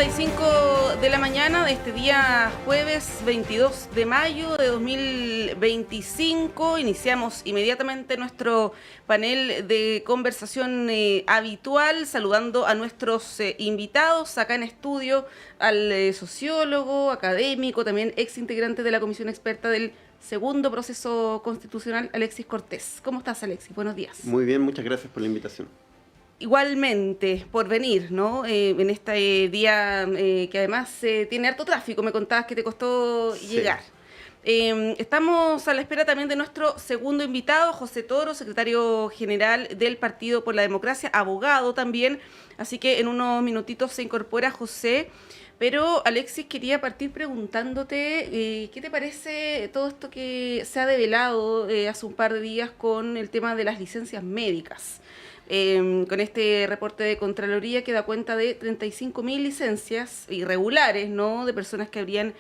8:35 de la mañana de este día jueves 22 de mayo de 2025. Iniciamos inmediatamente nuestro panel de conversación habitual, saludando a nuestros invitados acá en estudio, al sociólogo, académico, también ex integrante de la Comisión Experta del Segundo Proceso Constitucional, Alexis Cortés. ¿Cómo estás, Alexis? Buenos días. Muy bien, muchas gracias por la invitación. Igualmente, por venir, ¿no? En este día que además tiene harto tráfico, me contabas que te costó llegar. Estamos a la espera también de nuestro segundo invitado, José Toro, secretario general del Partido por la Democracia, abogado también, así que en unos minutitos se incorpora José. Pero, Alexis, quería partir preguntándote, ¿qué te parece todo esto que se ha develado hace un par de días con el tema de las licencias médicas? Con este reporte de Contraloría que da cuenta de 35.000 licencias irregulares, ¿no?, de personas que habrían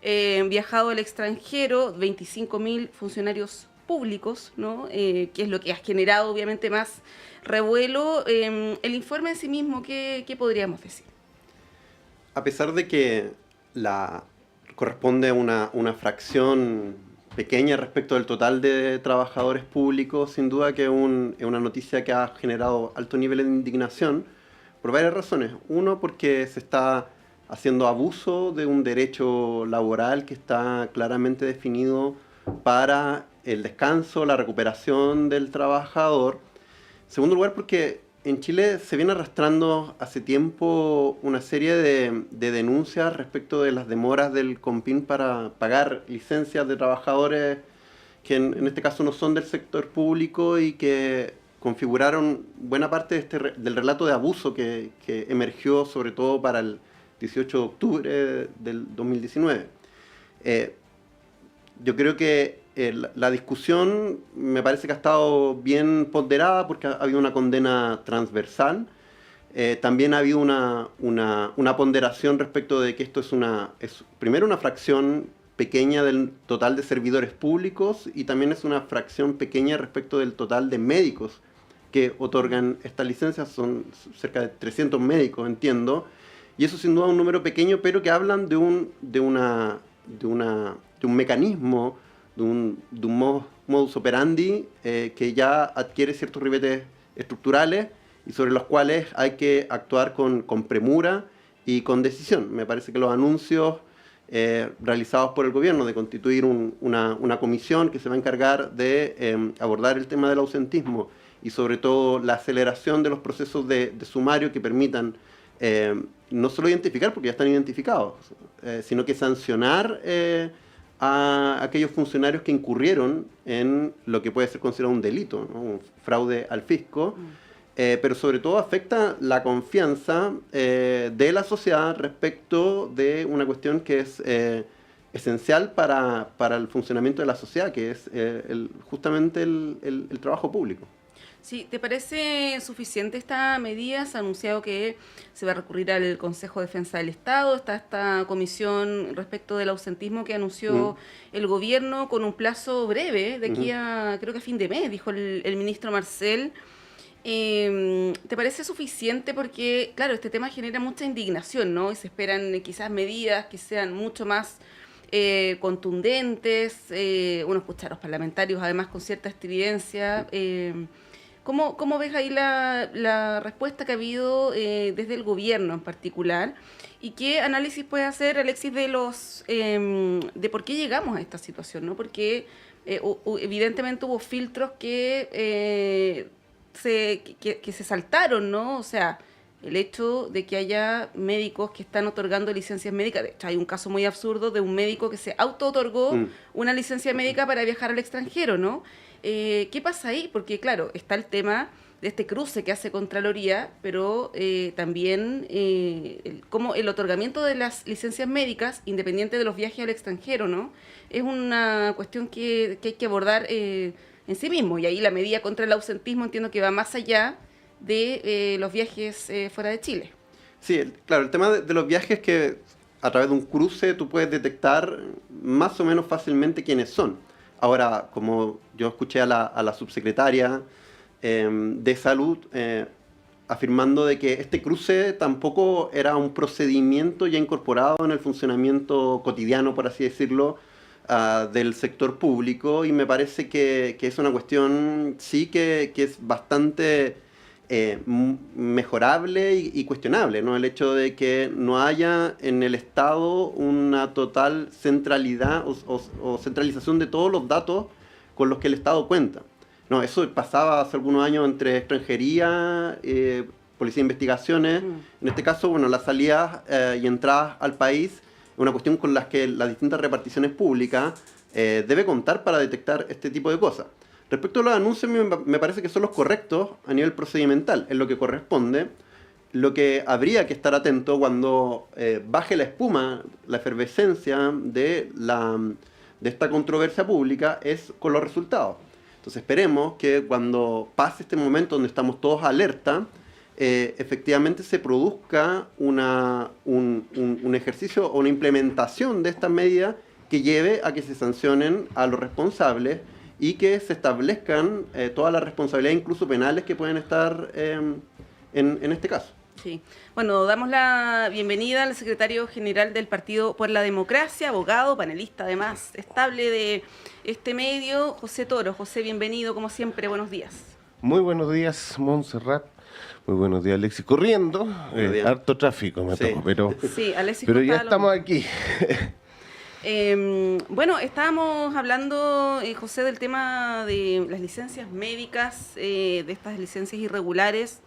viajado al extranjero, 25.000 funcionarios públicos, ¿no?, que es lo que ha generado obviamente más revuelo. El informe en sí mismo, ¿qué podríamos decir? A pesar de que corresponde a una fracción pequeña respecto del total de trabajadores públicos, sin duda que es una noticia que ha generado alto nivel de indignación por varias razones. Uno, porque se está haciendo abuso de un derecho laboral que está claramente definido para el descanso, la recuperación del trabajador. En segundo lugar, porque en Chile se viene arrastrando hace tiempo una serie de denuncias respecto de las demoras del COMPIN para pagar licencias de trabajadores que en este caso no son del sector público y que configuraron buena parte del relato de abuso que emergió sobre todo para el 18 de octubre del 2019. Yo creo que la discusión me parece que ha estado bien ponderada porque ha habido una condena transversal. También ha habido una ponderación respecto de que esto es primero una fracción pequeña del total de servidores públicos y también es una fracción pequeña respecto del total de médicos que otorgan estas licencias. Son cerca de 300 médicos, entiendo, y eso sin duda es un número pequeño, pero que hablan de un mecanismo, de un modus operandi que ya adquiere ciertos ribetes estructurales y sobre los cuales hay que actuar con premura y con decisión. Me parece que los anuncios realizados por el gobierno de constituir una comisión que se va a encargar de abordar el tema del ausentismo y sobre todo la aceleración de los procesos de sumario que permitan no solo identificar, porque ya están identificados, sino que sancionar a aquellos funcionarios que incurrieron en lo que puede ser considerado un delito, ¿no?, un fraude al fisco, pero sobre todo afecta la confianza de la sociedad respecto de una cuestión que es esencial para el funcionamiento de la sociedad, que es justamente el trabajo público. Sí, ¿te parece suficiente esta medida? Se ha anunciado que se va a recurrir al Consejo de Defensa del Estado. Está esta comisión respecto del ausentismo que anunció el gobierno con un plazo breve, de aquí a, creo que a fin de mes, dijo el ministro Marcel. ¿Te parece suficiente? Porque, claro, este tema genera mucha indignación, ¿no? Y se esperan quizás medidas que sean mucho más contundentes. Uno escucha a los parlamentarios, además, con cierta estridencia. ¿Cómo ves ahí la respuesta que ha habido desde el gobierno en particular? ¿Y qué análisis puede hacer, Alexis, de por qué llegamos a esta situación, ¿no? Porque evidentemente hubo filtros que se saltaron, ¿no? O sea, el hecho de que haya médicos que están otorgando licencias médicas. De hecho, hay un caso muy absurdo de un médico que se auto-otorgó una licencia médica para viajar al extranjero, ¿no? ¿Qué pasa ahí? Porque, claro, está el tema de este cruce que hace Contraloría, pero también como el otorgamiento de las licencias médicas, independiente de los viajes al extranjero, ¿no? Es una cuestión que hay que abordar en sí mismo. Y ahí la medida contra el ausentismo entiendo que va más allá de los viajes fuera de Chile. Sí, claro, el tema de los viajes, que a través de un cruce tú puedes detectar más o menos fácilmente quiénes son. Ahora, como yo escuché a la subsecretaria de Salud, afirmando de que este cruce tampoco era un procedimiento ya incorporado en el funcionamiento cotidiano, por así decirlo, del sector público, y me parece que es una cuestión, sí, que es bastante mejorable y cuestionable, ¿no? El hecho de que no haya en el Estado una total centralidad o centralización de todos los datos con los que el Estado cuenta. No, eso pasaba hace algunos años entre extranjería, policía de investigaciones. En este caso, bueno, las salidas y entradas al país es una cuestión con la que las distintas reparticiones públicas debe contar para detectar este tipo de cosas. Respecto a los anuncios, me parece que son los correctos a nivel procedimental, en lo que corresponde. Lo que habría que estar atento cuando baje la espuma, la efervescencia de esta controversia pública es con los resultados. Entonces esperemos que cuando pase este momento donde estamos todos alerta, efectivamente se produzca un ejercicio o una implementación de estas medidas que lleve a que se sancionen a los responsables y que se establezcan todas las responsabilidades, incluso penales, que pueden estar en este caso. Sí. Bueno, damos la bienvenida al secretario general del Partido por la Democracia, abogado, panelista además estable de este medio, José Toro. José, bienvenido, como siempre, buenos días. Muy buenos días, Montserrat. Muy buenos días, Alexis. Corriendo, harto tráfico me tocó, pero, sí, Alexis, pero ya estamos aquí. Bueno, estábamos hablando, José, del tema de las licencias médicas, de estas licencias irregulares.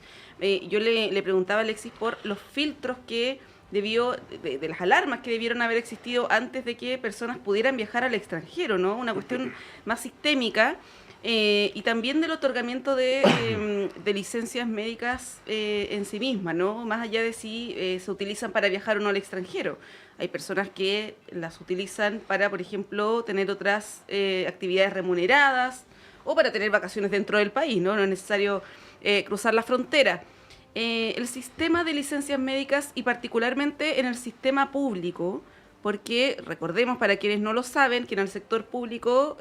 Yo le preguntaba a Alexis por los filtros que de las alarmas que debieron haber existido antes de que personas pudieran viajar al extranjero, ¿no? Una cuestión más sistémica. Y también del otorgamiento de licencias médicas en sí mismas, ¿no? Más allá de si se utilizan para viajar o no al extranjero. Hay personas que las utilizan para, por ejemplo, tener otras actividades remuneradas o para tener vacaciones dentro del país, ¿no? No es necesario cruzar la frontera. El sistema de licencias médicas y particularmente en el sistema público, porque recordemos, para quienes no lo saben, que en el sector público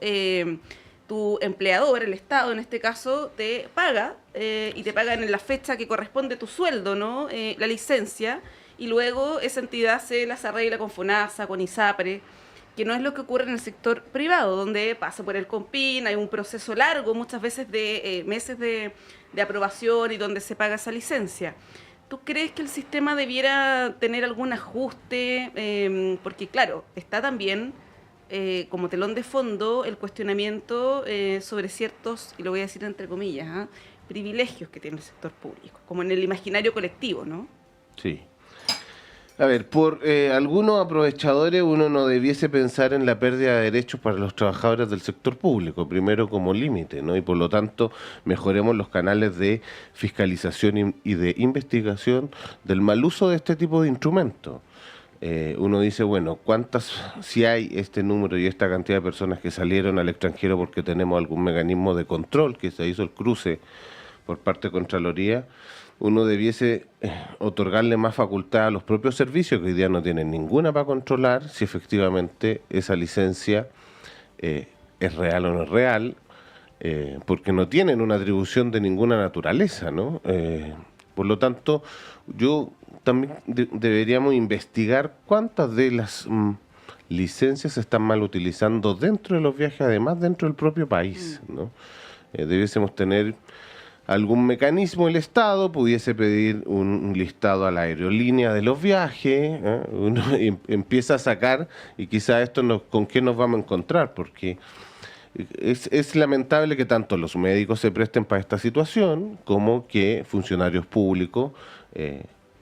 tu empleador, el Estado en este caso, te paga y te paga en la fecha que corresponde tu sueldo, ¿no? La licencia, y luego esa entidad se las arregla con FONASA, con ISAPRE, que no es lo que ocurre en el sector privado, donde pasa por el COMPIN, hay un proceso largo, muchas veces de meses de aprobación y donde se paga esa licencia. ¿Tú crees que el sistema debiera tener algún ajuste? Porque claro, está también como telón de fondo el cuestionamiento sobre ciertos, y lo voy a decir entre comillas, privilegios que tiene el sector público, como en el imaginario colectivo, ¿no? Sí. A ver, por algunos aprovechadores uno no debiese pensar en la pérdida de derechos para los trabajadores del sector público, primero como límite, ¿no? Y por lo tanto mejoremos los canales de fiscalización y de investigación del mal uso de este tipo de instrumentos. Uno dice, bueno, si hay este número y esta cantidad de personas que salieron al extranjero porque tenemos algún mecanismo de control, que se hizo el cruce por parte de Contraloría, uno debiese otorgarle más facultad a los propios servicios, que hoy día no tienen ninguna para controlar si efectivamente esa licencia es real o no es real, porque no tienen una atribución de ninguna naturaleza, ¿no? Por lo tanto, yo también deberíamos investigar cuántas de las licencias se están mal utilizando dentro de los viajes, además dentro del propio país, ¿no? Debiésemos tener algún mecanismo, el Estado pudiese pedir un listado a la aerolínea de los viajes, uno empieza a sacar y quizá esto con qué nos vamos a encontrar, porque es lamentable que tanto los médicos se presten para esta situación como que funcionarios públicos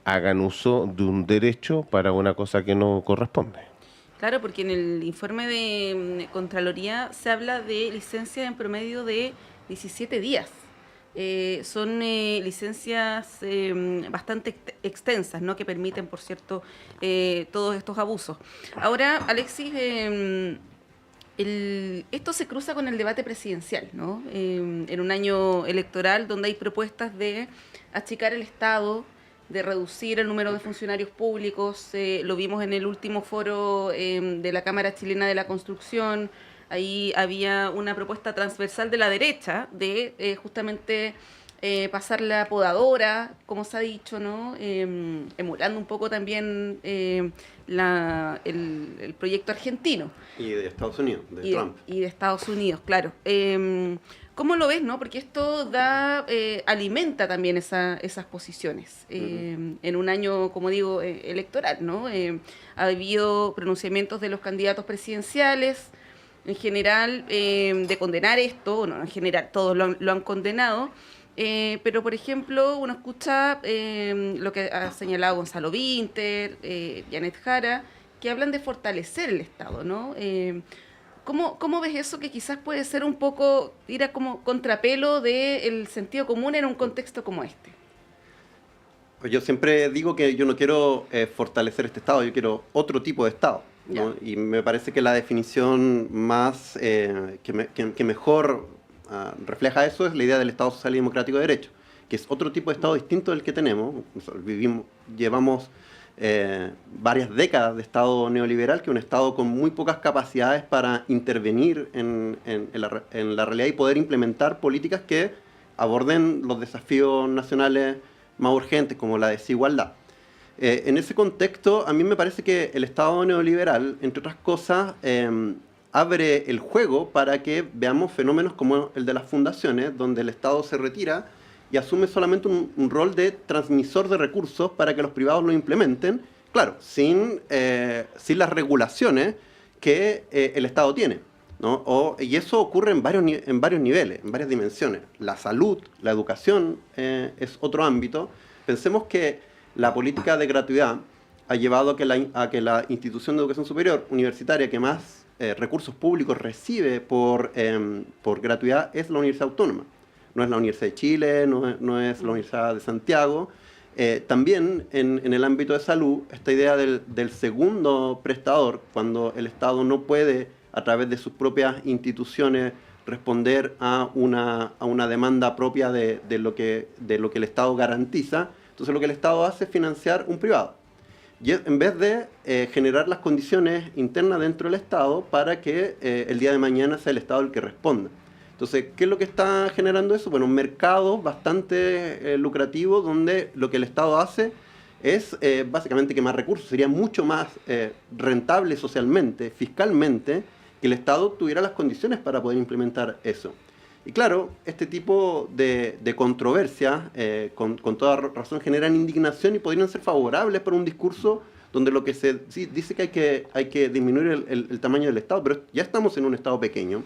hagan uso de un derecho para una cosa que no corresponde. Claro, porque en el informe de Contraloría se habla de licencias en promedio de 17 días. Son licencias bastante extensas, ¿no? Que permiten, por cierto, todos estos abusos. Ahora, Alexis, esto se cruza con el debate presidencial, ¿no? En un año electoral donde hay propuestas de achicar el Estado, de reducir el número de funcionarios públicos. Lo vimos en el último foro de la Cámara Chilena de la Construcción. Ahí había una propuesta transversal de la derecha de justamente pasar la podadora, como se ha dicho, ¿no? Emulando un poco también el proyecto argentino. Y de Estados Unidos, de Trump. Y de Estados Unidos, claro. ¿Cómo lo ves, no? Porque esto alimenta también esas posiciones en un año, como digo, electoral, ¿no? Ha habido pronunciamientos de los candidatos presidenciales, en general, de condenar esto, no, en general, todos lo han condenado, pero, por ejemplo, uno escucha lo que ha señalado Gonzalo Vinter, Janet Jara, que hablan de fortalecer el Estado, ¿no? ¿Cómo ves eso que quizás puede ser un poco, ir a como contrapelo del sentido común en un contexto como este? Pues yo siempre digo que yo no quiero fortalecer este Estado, yo quiero otro tipo de Estado, ¿no? Y me parece que la definición más que mejor refleja eso es la idea del Estado Social y Democrático de Derecho, que es otro tipo de Estado distinto del que tenemos. Llevamos varias décadas de Estado neoliberal, que es un Estado con muy pocas capacidades para intervenir en la realidad y poder implementar políticas que aborden los desafíos nacionales más urgentes, como la desigualdad. En ese contexto, a mí me parece que el Estado neoliberal, entre otras cosas, abre el juego para que veamos fenómenos como el de las fundaciones, donde el Estado se retira y asume solamente un rol de transmisor de recursos para que los privados lo implementen, claro, sin las regulaciones que el Estado tiene, ¿no? Y eso ocurre en varios niveles, en varias dimensiones. La salud, la educación es otro ámbito. Pensemos que la política de gratuidad ha llevado a que la institución de educación superior universitaria que más recursos públicos recibe por gratuidad es la Universidad Autónoma. No es la Universidad de Chile, no es la Universidad de Santiago. También en el ámbito de salud, esta idea del segundo prestador, cuando el Estado no puede, a través de sus propias instituciones, responder a una demanda propia de lo que el Estado garantiza, entonces lo que el Estado hace es financiar un privado. Y en vez de generar las condiciones internas dentro del Estado para que el día de mañana sea el Estado el que responda. Entonces, ¿qué es lo que está generando eso? Bueno, un mercado bastante lucrativo donde lo que el Estado hace es básicamente quemar recursos. Sería mucho más rentable socialmente, fiscalmente, que el Estado tuviera las condiciones para poder implementar eso. Y claro, este tipo de controversias, con toda razón, generan indignación y podrían ser favorables para un discurso donde lo que se dice que hay que disminuir el tamaño del Estado, pero ya estamos en un Estado pequeño.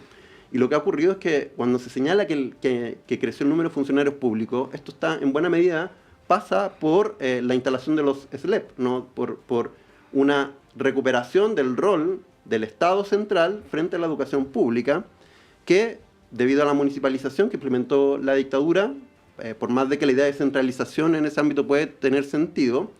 Y lo que ha ocurrido es que cuando se señala que creció el número de funcionarios públicos, esto está en buena medida pasa por la instalación de los SLEP, ¿no? por una recuperación del rol del Estado central frente a la educación pública, que debido a la municipalización que implementó la dictadura, por más de que la idea de centralización en ese ámbito puede tener sentido,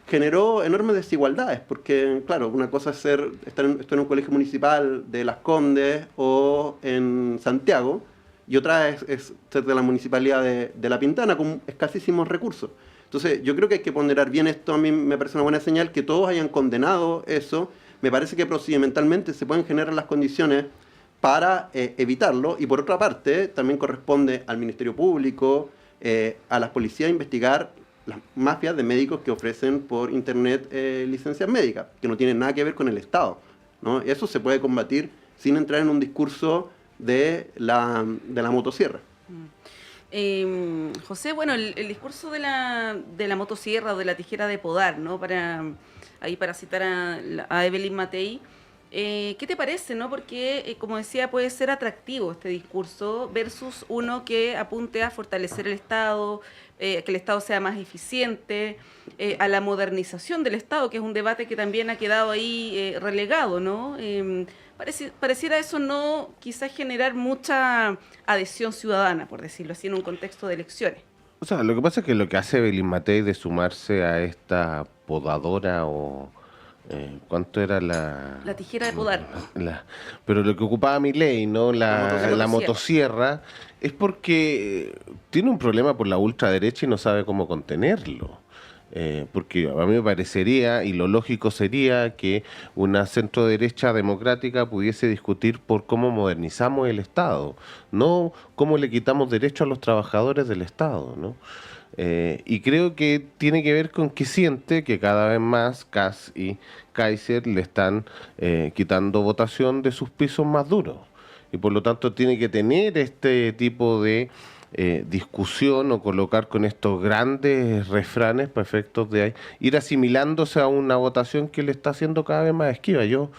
generó enormes desigualdades, porque, claro, una cosa es estar en un colegio municipal de Las Condes o en Santiago, y otra es ser de la municipalidad de La Pintana, con escasísimos recursos. Entonces, yo creo que hay que ponderar bien esto. A mí me parece una buena señal que todos hayan condenado eso. Me parece que procedimentalmente se pueden generar las condiciones para evitarlo, y por otra parte, también corresponde al Ministerio Público, a las policías, investigar las mafias de médicos que ofrecen por internet licencias médicas, que no tienen nada que ver con el Estado, ¿no? Eso se puede combatir sin entrar en un discurso de la motosierra. José, bueno, el discurso de la motosierra o de la tijera de podar, ¿no? Para citar a Evelyn Matei, ¿qué te parece, no? Porque, como decía, puede ser atractivo este discurso versus uno que apunte a fortalecer el Estado, que el Estado sea más eficiente, a la modernización del Estado, que es un debate que también ha quedado ahí relegado, ¿no? Pareciera eso no quizás generar mucha adhesión ciudadana, por decirlo así, en un contexto de elecciones. O sea, lo que pasa es que lo que hace Evelyn Matei de sumarse a esta podadora o... ¿cuánto era la...? La tijera de podar. Pero lo que ocupaba Milei, ¿no? La motosierra, es porque tiene un problema por la ultraderecha y no sabe cómo contenerlo. Porque a mí me parecería, y lo lógico sería que una centro-derecha democrática pudiese discutir por cómo modernizamos el Estado, no cómo le quitamos derechos a los trabajadores del Estado, ¿no? Y creo que tiene que ver con que siente que cada vez más Kass y Kaiser le están quitando votación de sus pisos más duros. Y por lo tanto tiene que tener este tipo de discusión o colocar con estos grandes refranes para efectos de ir asimilándose a una votación que le está haciendo cada vez más esquiva. Yo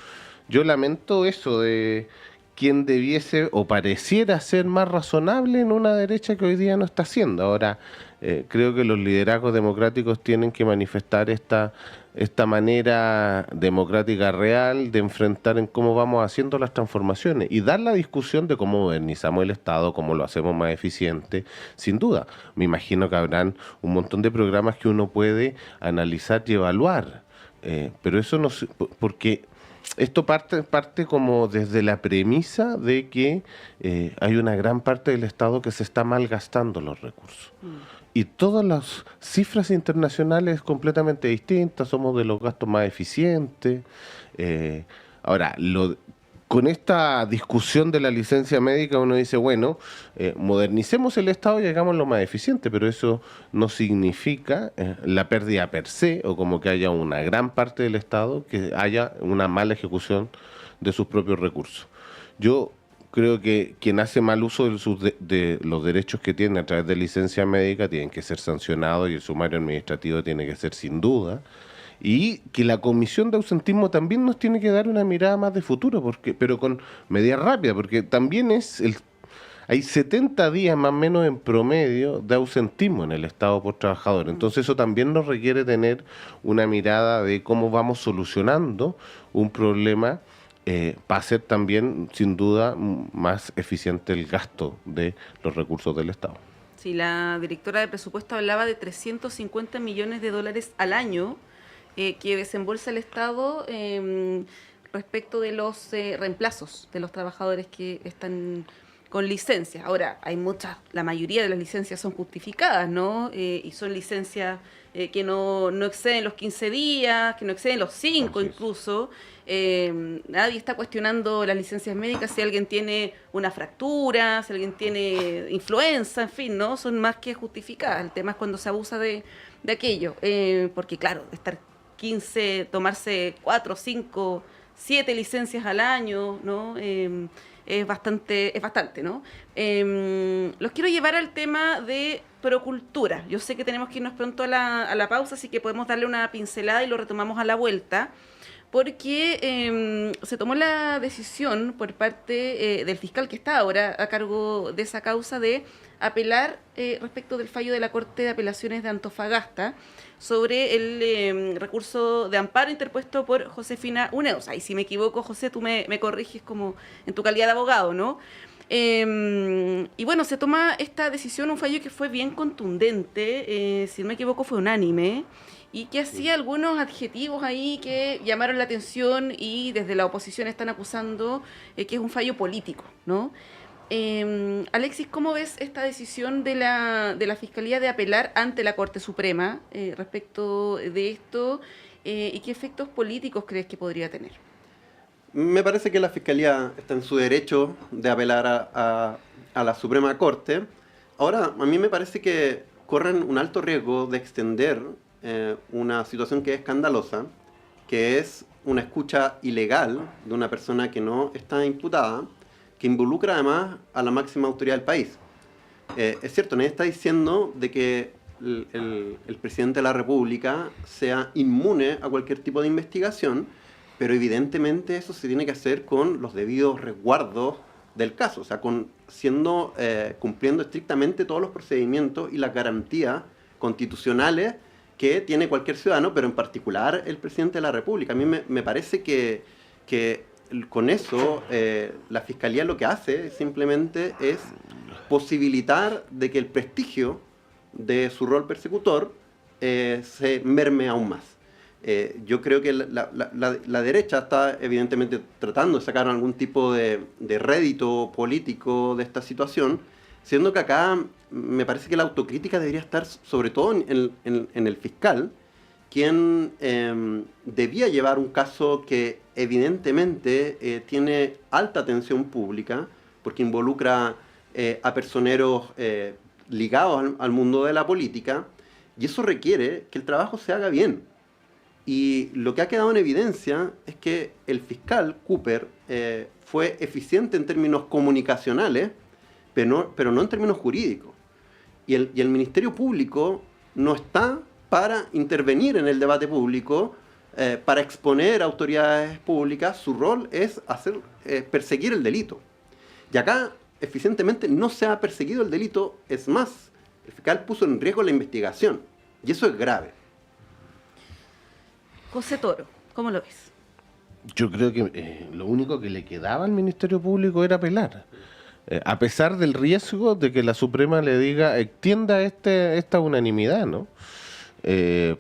lamento eso de quien debiese o pareciera ser más razonable en una derecha que hoy día no está haciendo. Ahora, creo que los liderazgos democráticos tienen que manifestar esta manera democrática real de enfrentar en cómo vamos haciendo las transformaciones y dar la discusión de cómo modernizamos el Estado, cómo lo hacemos más eficiente, sin duda. Me imagino que habrán un montón de programas que uno puede analizar y evaluar, pero eso no porque esto parte como desde la premisa de que hay una gran parte del Estado que se está malgastando los recursos. Y todas las cifras internacionales completamente distintas, somos de los gastos más eficientes. Ahora, con esta discusión de la licencia médica uno dice, bueno, modernicemos el Estado y hagámoslo más eficiente, pero eso no significa la pérdida per se, o como que haya una gran parte del Estado que haya una mala ejecución de sus propios recursos. Yo creo que quien hace mal uso de los derechos que tiene a través de licencia médica tienen que ser sancionados y el sumario administrativo tiene que ser sin duda. Y que la comisión de ausentismo también nos tiene que dar una mirada más de futuro, pero con medidas rápidas, porque también hay 70 días más o menos en promedio de ausentismo en el Estado por trabajador. Entonces eso también nos requiere tener una mirada de cómo vamos solucionando un problema para hacer también, sin duda, más eficiente el gasto de los recursos del Estado. Sí, la directora de presupuesto hablaba de 350 millones de dólares al año que desembolsa el Estado respecto de los reemplazos de los trabajadores que están con licencias. Ahora, la mayoría de las licencias son justificadas, ¿no? Y son licencias que no exceden los 15 días, que no exceden los 5 incluso. Nadie está cuestionando las licencias médicas si alguien tiene una fractura, si alguien tiene influenza, en fin, ¿no? Son más que justificadas. El tema es cuando se abusa de aquello. Porque, claro, tomarse 4, 5, 7 licencias al año, ¿no? Es bastante, ¿no? Los quiero llevar al tema de Procultura. Yo sé que tenemos que irnos pronto a la pausa, así que podemos darle una pincelada y lo retomamos a la vuelta, porque se tomó la decisión por parte del fiscal que está ahora a cargo de esa causa de apelar respecto del fallo de la Corte de Apelaciones de Antofagasta sobre el recurso de amparo interpuesto por Josefina Uneos. Ahí si me equivoco, José, tú me corriges como en tu calidad de abogado, ¿no? Y bueno, se toma esta decisión, un fallo que fue bien contundente, si no me equivoco fue unánime, y que hacía algunos adjetivos ahí que llamaron la atención y desde la oposición están acusando que es un fallo político, ¿no? Alexis, ¿cómo ves esta decisión de la Fiscalía de apelar ante la Corte Suprema respecto de esto y qué efectos políticos crees que podría tener? Me parece que la Fiscalía está en su derecho de apelar a la Suprema Corte. Ahora, a mí me parece que corren un alto riesgo de extender una situación que es escandalosa, que es una escucha ilegal de una persona que no está imputada, que involucra además a la máxima autoridad del país. Es cierto, nadie está diciendo de que el presidente de la República sea inmune a cualquier tipo de investigación, pero evidentemente eso se tiene que hacer con los debidos resguardos del caso, o sea, cumpliendo estrictamente todos los procedimientos y las garantías constitucionales que tiene cualquier ciudadano, pero en particular el presidente de la República. A mí me parece que con eso la Fiscalía lo que hace simplemente es posibilitar de que el prestigio de su rol persecutor se merme aún más. Yo creo que la derecha está evidentemente tratando de sacar algún tipo de rédito político de esta situación, siendo que acá me parece que la autocrítica debería estar sobre todo en el fiscal, quien debía llevar un caso que evidentemente tiene alta atención pública, porque involucra a personeros ligados al mundo de la política, y eso requiere que el trabajo se haga bien. Y lo que ha quedado en evidencia es que el fiscal Cooper fue eficiente en términos comunicacionales, pero no en términos jurídicos. Y el Ministerio Público no está para intervenir en el debate público, para exponer a autoridades públicas. Su rol es perseguir el delito. Y acá, eficientemente, no se ha perseguido el delito. Es más, el fiscal puso en riesgo la investigación. Y eso es grave. José Toro, ¿cómo lo ves? Yo creo que lo único que le quedaba al Ministerio Público era apelar. A pesar del riesgo de que la Suprema le diga, extienda esta unanimidad, ¿no?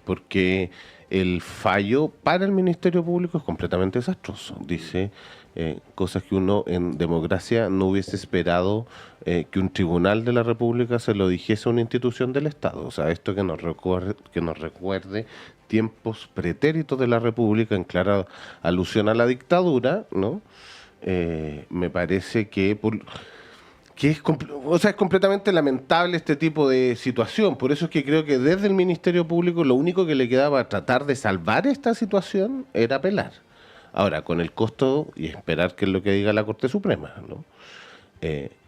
Porque el fallo para el Ministerio Público es completamente desastroso. Dice cosas que uno en democracia no hubiese esperado que un tribunal de la República se lo dijese a una institución del Estado. O sea, esto que nos recuerde tiempos pretéritos de la República, en clara alusión a la dictadura, ¿no? Me parece que es completamente lamentable este tipo de situación. Por eso es que creo que desde el Ministerio Público lo único que le quedaba a tratar de salvar esta situación era apelar. Ahora, con el costo y esperar que es lo que diga la Corte Suprema, ¿no?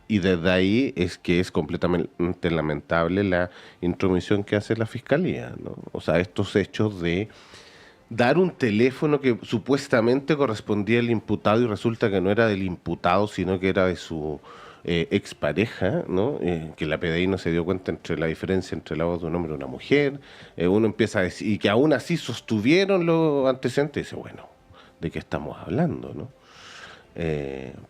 Y desde ahí es que es completamente lamentable la intromisión que hace la Fiscalía, ¿no? O sea, estos hechos de dar un teléfono que supuestamente correspondía al imputado y resulta que no era del imputado, sino que era de su expareja, ¿no? Que la PDI no se dio cuenta entre la diferencia entre la voz de un hombre y una mujer. Uno empieza a decir, y que aún así sostuvieron los antecedentes, y dice, bueno, ¿de qué estamos hablando, no?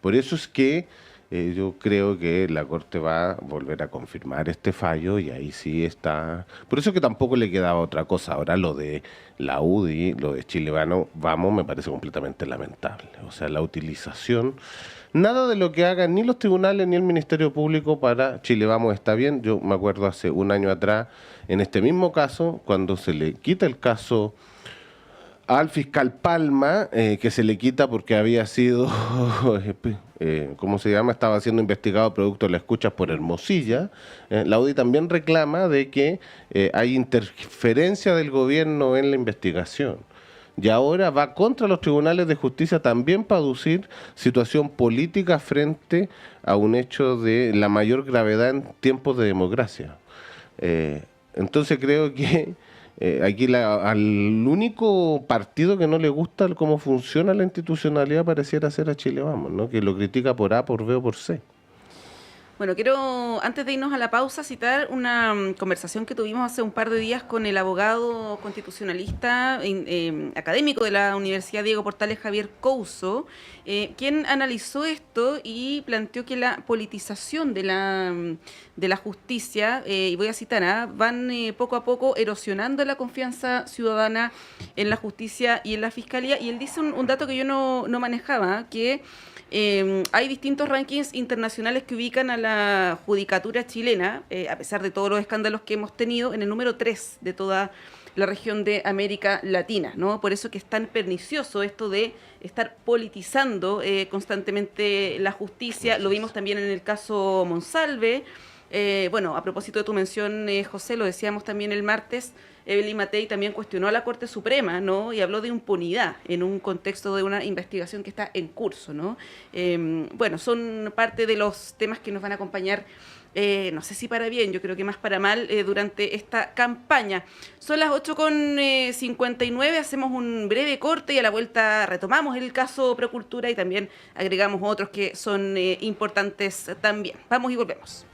Por eso es que yo creo que la Corte va a volver a confirmar este fallo y ahí sí está. Por eso que tampoco le quedaba otra cosa. Ahora lo de la UDI, lo de Chile Vamos, me parece completamente lamentable. O sea, la utilización, nada de lo que hagan ni los tribunales ni el Ministerio Público para Chile Vamos está bien. Yo me acuerdo hace un año atrás, en este mismo caso, cuando se le quita el caso al fiscal Palma, que se le quita porque había sido, ¿cómo se llama? Estaba siendo investigado producto de las escuchas por Hermosilla. La UDI también reclama de que hay interferencia del gobierno en la investigación. Y ahora va contra los tribunales de justicia también para aducir situación política frente a un hecho de la mayor gravedad en tiempos de democracia. Entonces creo que aquí al único partido que no le gusta cómo funciona la institucionalidad pareciera ser a Chile Vamos, ¿no? Que lo critica por A, por B o por C. Bueno, quiero, antes de irnos a la pausa, citar una conversación que tuvimos hace un par de días con el abogado constitucionalista académico de la Universidad Diego Portales, Javier Couso, quien analizó esto y planteó que la politización de la justicia, y voy a citar, van poco a poco erosionando la confianza ciudadana en la justicia y en la fiscalía. Y él dice un dato que yo no manejaba, que hay distintos rankings internacionales que ubican a la judicatura chilena, a pesar de todos los escándalos que hemos tenido, en el número 3 de toda la región de América Latina, ¿no? Por eso que es tan pernicioso esto de estar politizando constantemente la justicia. Lo vimos también en el caso Monsalve. Bueno, a propósito de tu mención, José, lo decíamos también el martes, Evelyn Matei también cuestionó a la Corte Suprema, ¿no? Y habló de impunidad en un contexto de una investigación que está en curso, ¿no? Bueno, son parte de los temas que nos van a acompañar, no sé si para bien, yo creo que más para mal, durante esta campaña. Son las 8:59, hacemos un breve corte y a la vuelta retomamos el caso Procultura y también agregamos otros que son importantes también. Vamos y volvemos.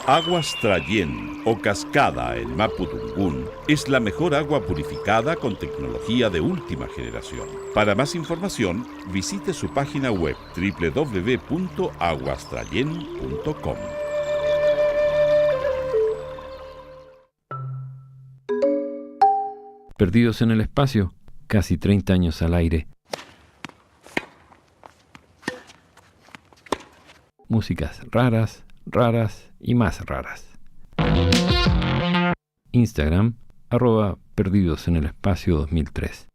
Aguas Trayén o Cascada en Mapudungún es la mejor agua purificada con tecnología de última generación. Para más información, visite su página web www.aguastrayen.com. Perdidos en el espacio, casi 30 años al aire. Músicas raras, raras y más raras. Instagram, @Perdidos en el Espacio 2003.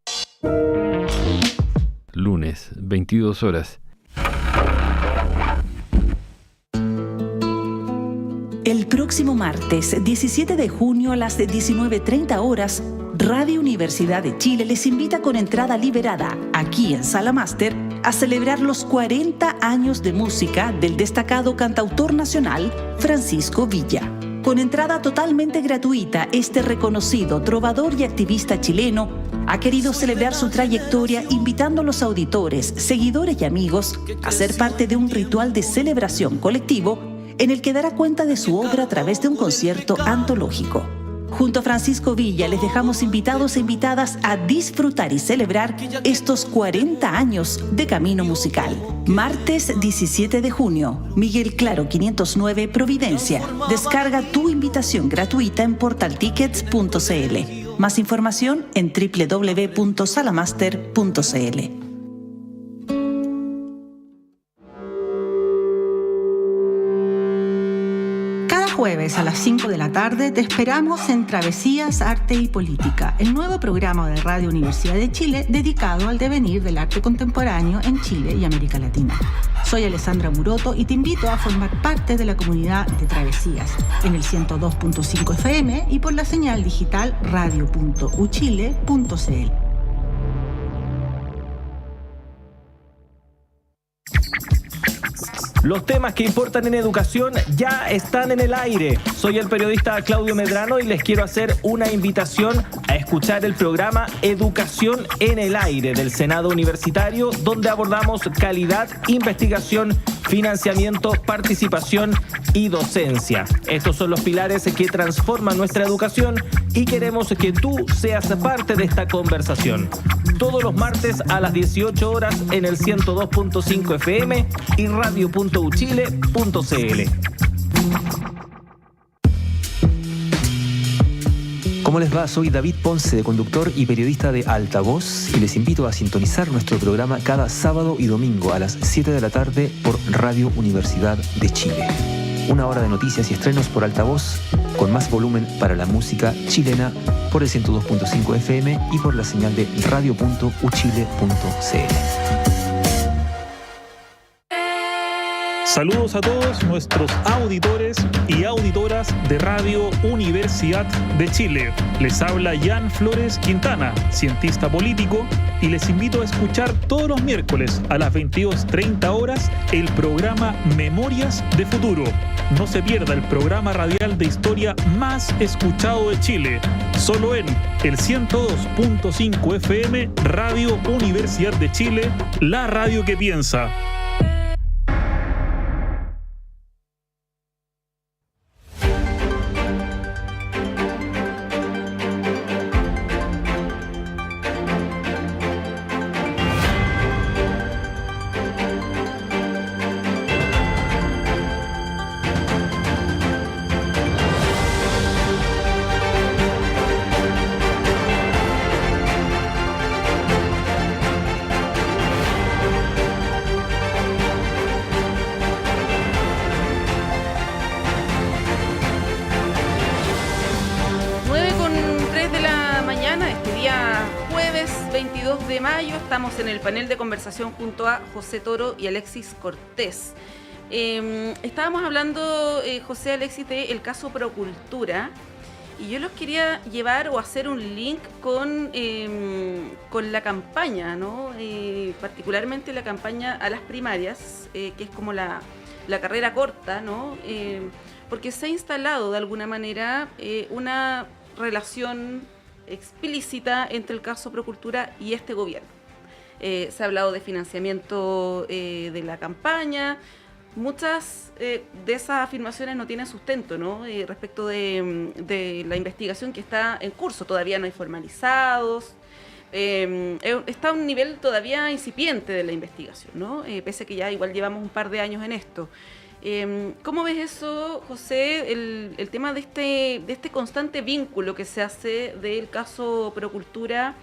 Lunes, 22 horas. El próximo martes, 17 de junio a las 19:30 horas, Radio Universidad de Chile les invita con entrada liberada, aquí en Sala Máster, a celebrar los 40 años de música del destacado cantautor nacional Francisco Villa. Con entrada totalmente gratuita, este reconocido trovador y activista chileno ha querido celebrar su trayectoria invitando a los auditores, seguidores y amigos a ser parte de un ritual de celebración colectivo en el que dará cuenta de su obra a través de un concierto antológico. Junto a Francisco Villa les dejamos invitados e invitadas a disfrutar y celebrar estos 40 años de camino musical. Martes 17 de junio, Miguel Claro 509, Providencia. Descarga tu invitación gratuita en portaltickets.cl. Más información en www.salamaster.cl. Jueves a las 5 de la tarde te esperamos en Travesías, Arte y Política, el nuevo programa de Radio Universidad de Chile dedicado al devenir del arte contemporáneo en Chile y América Latina. Soy Alessandra Muroto y te invito a formar parte de la comunidad de Travesías en el 102.5 FM y por la señal digital radio.uchile.cl. Los temas que importan en educación ya están en el aire. Soy el periodista Claudio Medrano y les quiero hacer una invitación a escuchar el programa Educación en el Aire del Senado Universitario, donde abordamos calidad, investigación, financiamiento, participación y docencia. Estos son los pilares que transforman nuestra educación y queremos que tú seas parte de esta conversación. Todos los martes a las 18 horas en el 102.5 FM y radio.uchile.cl. ¿Cómo les va? Soy David Ponce, conductor y periodista de Altavoz, y les invito a sintonizar nuestro programa cada sábado y domingo a las 7 de la tarde por Radio Universidad de Chile. Una hora de noticias y estrenos por Altavoz, con más volumen para la música chilena por el 102.5 FM y por la señal de radio.uchile.cl. Saludos a todos nuestros auditores y auditoras de Radio Universidad de Chile. Les habla Jan Flores Quintana, cientista político, y les invito a escuchar todos los miércoles a las 22:30 horas el programa Memorias de Futuro. No se pierda el programa radial de historia más escuchado de Chile, solo en el 102.5 FM, Radio Universidad de Chile, la radio que piensa. Estamos en el panel de conversación junto a José Toro y Alexis Cortés. Estábamos hablando, José, Alexis, del caso Procultura, y yo los quería llevar o hacer un link con la campaña, ¿no? Particularmente la campaña a las primarias, que es como la carrera corta, ¿no? Porque se ha instalado de alguna manera una relación explícita entre el caso Procultura y este gobierno. Se ha hablado de financiamiento de la campaña. Muchas de esas afirmaciones no tienen sustento, ¿no? Respecto de la investigación que está en curso. Todavía no hay formalizados. Está a un nivel todavía incipiente de la investigación, ¿no? Pese a que ya igual llevamos un par de años en esto. ¿Cómo ves eso, José, el tema de este constante vínculo que se hace del caso Procultura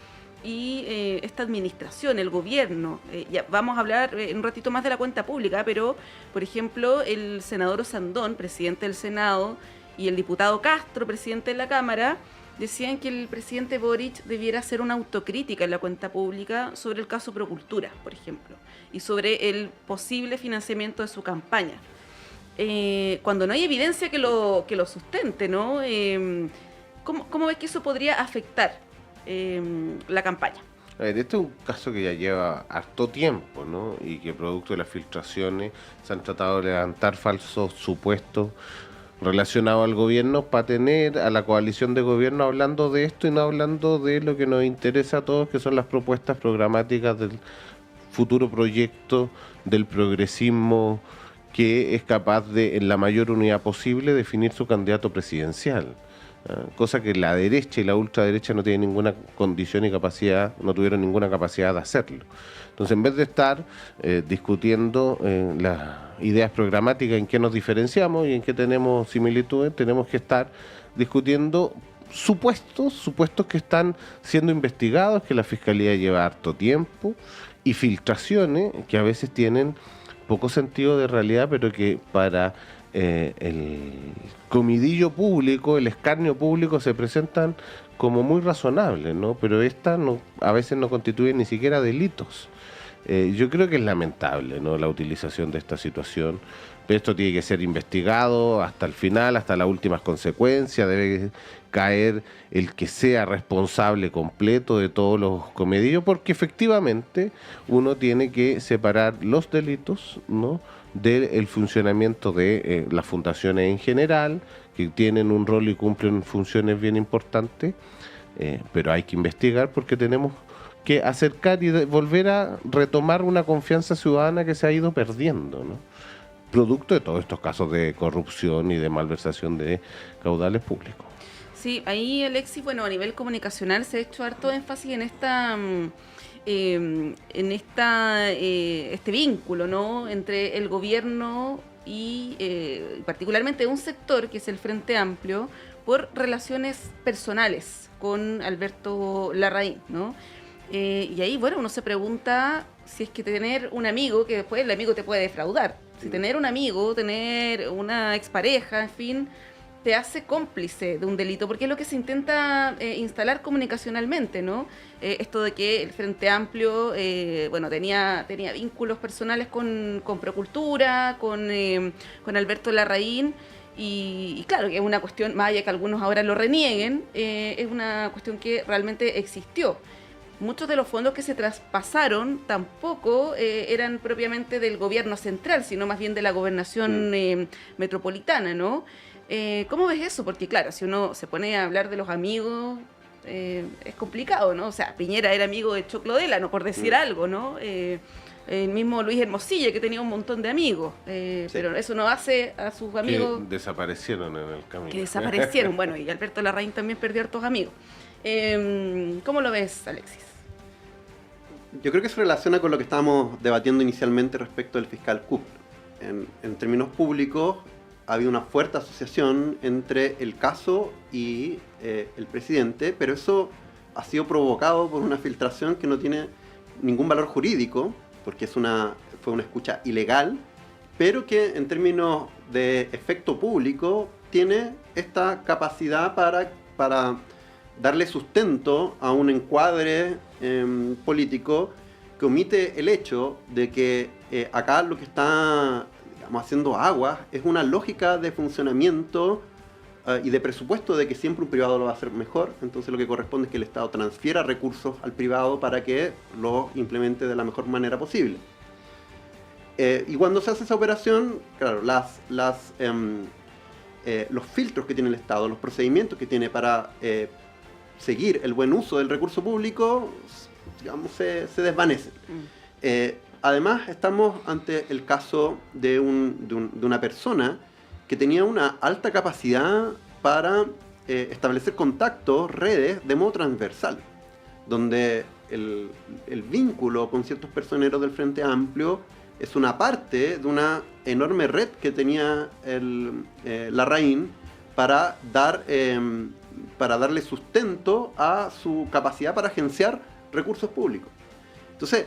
y esta administración, el gobierno? Ya vamos a hablar en un ratito más de la cuenta pública, pero, por ejemplo, el senador Osandón, presidente del Senado, y el diputado Castro, presidente de la Cámara, decían que el presidente Boric debiera hacer una autocrítica en la cuenta pública sobre el caso Procultura, por ejemplo, y sobre el posible financiamiento de su campaña. Cuando no hay evidencia que lo sustente, ¿no? ¿Cómo ves que eso podría afectar la campaña? A ver, este es un caso que ya lleva harto tiempo, ¿no? Y que producto de las filtraciones se han tratado de levantar falsos supuestos relacionados al gobierno para tener a la coalición de gobierno hablando de esto y no hablando de lo que nos interesa a todos, que son las propuestas programáticas del futuro proyecto del progresismo que es capaz de, en la mayor unidad posible, definir su candidato presidencial. Cosa que la derecha y la ultraderecha no tienen ninguna condición y capacidad, no tuvieron ninguna capacidad de hacerlo. Entonces, en vez de estar discutiendo las ideas programáticas en qué nos diferenciamos y en qué tenemos similitudes, tenemos que estar discutiendo supuestos que están siendo investigados, que la Fiscalía lleva harto tiempo, y filtraciones que a veces tienen poco sentido de realidad, pero que para el comidillo público, el escarnio público, se presentan como muy razonables, ¿no? Pero estas a veces no constituyen ni siquiera delitos. Yo creo que es lamentable, ¿no?, la utilización de esta situación, pero esto tiene que ser investigado hasta el final, hasta las últimas consecuencias. Debe caer el que sea responsable completo de todos los comedillos, porque efectivamente uno tiene que separar los delitos, ¿no?, del funcionamiento de las fundaciones en general, que tienen un rol y cumplen funciones bien importantes, pero hay que investigar porque tenemos que acercar y volver a retomar una confianza ciudadana que se ha ido perdiendo, ¿no?, producto de todos estos casos de corrupción y de malversación de caudales públicos. Sí, ahí, Alexis, bueno, a nivel comunicacional se ha hecho harto énfasis en este vínculo, ¿no?, entre el gobierno y particularmente un sector que es el Frente Amplio, por relaciones personales con Alberto Larraín, ¿no? Y ahí, bueno, uno se pregunta si es que tener un amigo, que después el amigo te puede defraudar, si tener un amigo, tener una expareja, en fin, te hace cómplice de un delito, porque es lo que se intenta instalar comunicacionalmente, ¿no? Esto de que el Frente Amplio, bueno, tenía vínculos personales con Procultura, con Alberto Larraín, y claro, que es una cuestión, más allá que algunos ahora lo renieguen, es una cuestión que realmente existió. Muchos de los fondos que se traspasaron tampoco eran propiamente del gobierno central, sino más bien de la gobernación metropolitana, ¿no? ¿Cómo ves eso? Porque claro, si uno se pone a hablar de los amigos, es complicado, ¿no? O sea, Piñera era amigo de Choclo Delano, por decir algo, ¿no? El mismo Luis Hermosilla, que tenía un montón de amigos, sí, pero eso no hace a sus amigos... Que desaparecieron en el camino. Que desaparecieron, bueno, y Alberto Larraín también perdió hartos amigos. ¿Cómo lo ves, Alexis? Yo creo que se relaciona con lo que estábamos debatiendo inicialmente respecto del fiscal Cook. En términos públicos, ha habido una fuerte asociación entre el caso y el presidente, pero eso ha sido provocado por una filtración que no tiene ningún valor jurídico, porque fue una escucha ilegal, pero que en términos de efecto público tiene esta capacidad para darle sustento a un encuadre político que omite el hecho de que acá lo que está, digamos, haciendo aguas es una lógica de funcionamiento y de presupuesto de que siempre un privado lo va a hacer mejor. Entonces lo que corresponde es que el Estado transfiera recursos al privado para que lo implemente de la mejor manera posible. Y cuando se hace esa operación, claro, los filtros que tiene el Estado, los procedimientos que tiene para seguir el buen uso del recurso público, digamos, se desvanecen. Además, estamos ante el caso de una persona que tenía una alta capacidad para establecer contactos, redes, de modo transversal, donde el vínculo con ciertos personeros del Frente Amplio es una parte de una enorme red que tenía Larraín para darle sustento a su capacidad para agenciar recursos públicos. Entonces,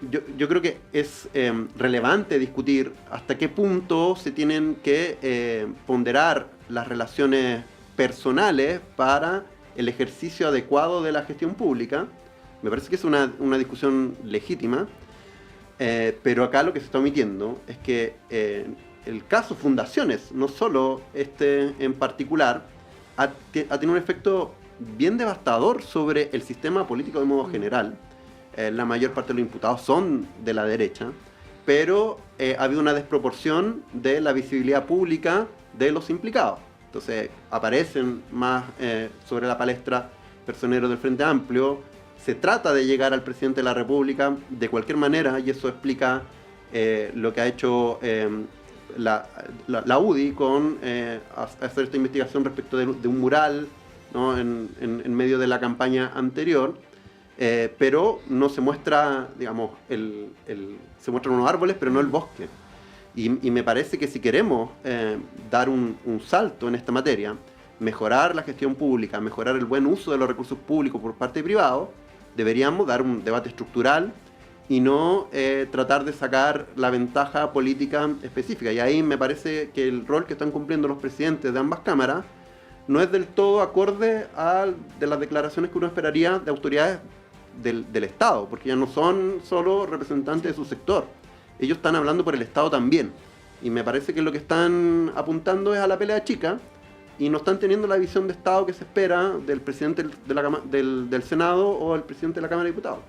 yo creo que es relevante discutir hasta qué punto se tienen que ponderar las relaciones personales para el ejercicio adecuado de la gestión pública. Me parece que es una discusión legítima, pero acá lo que se está omitiendo es que el caso Fundaciones, no solo este en particular, ha tenido un efecto bien devastador sobre el sistema político de modo general. La mayor parte de los imputados son de la derecha, pero ha habido una desproporción de la visibilidad pública de los implicados. Entonces aparecen más sobre la palestra personeros del Frente Amplio. Se trata de llegar al presidente de la República de cualquier manera, y eso explica lo que ha hecho la UDI con hacer esta investigación respecto de un mural, ¿no? en medio de la campaña anterior. Pero no se muestra, digamos, se muestran unos árboles, pero no el bosque. Y me parece que si queremos dar un salto en esta materia, mejorar la gestión pública, mejorar el buen uso de los recursos públicos por parte de privados, deberíamos dar un debate estructural y no tratar de sacar la ventaja política específica. Y ahí me parece que el rol que están cumpliendo los presidentes de ambas cámaras no es del todo acorde de las declaraciones que uno esperaría de autoridades del Estado, porque ya no son solo representantes de su sector, ellos están hablando por el Estado también, y me parece que lo que están apuntando es a la pelea chica, y no están teniendo la visión de Estado que se espera del presidente del Senado o el presidente de la Cámara de Diputados.